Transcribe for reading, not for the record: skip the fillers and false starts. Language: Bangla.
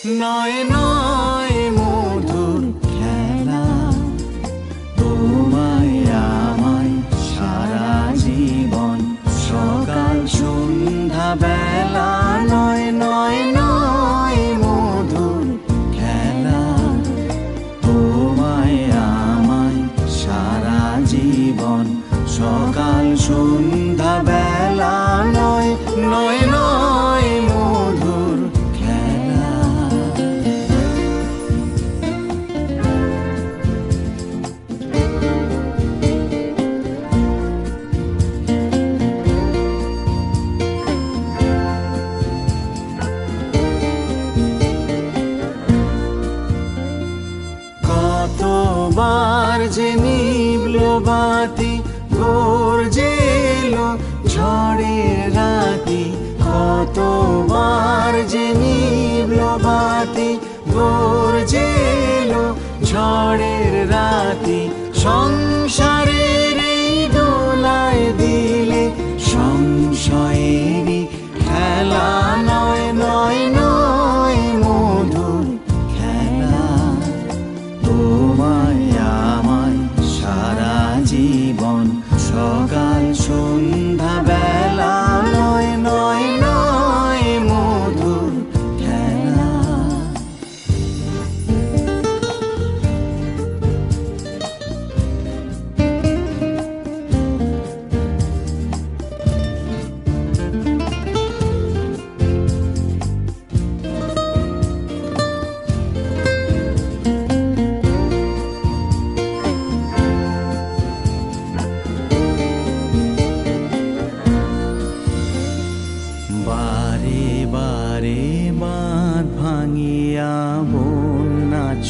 নয় নয় মধুর খেলা, তোমায় আমায় সারা জীবন, সকাল সন্ধ্যা বেলা। নয় নয় নয় মধুর খেলা, তোমায় আমায় সারা জীবন, সকাল সন্ধ্যা বেলা। নয় নয় নয় মধুর খেলা। কতবার যে নিভল বাতি, গর্জে এলো ঝড়ের রাতি। কতবার যে নিভল বাতি, গর্জে এলো ঝড়ের রাতি। সংসারে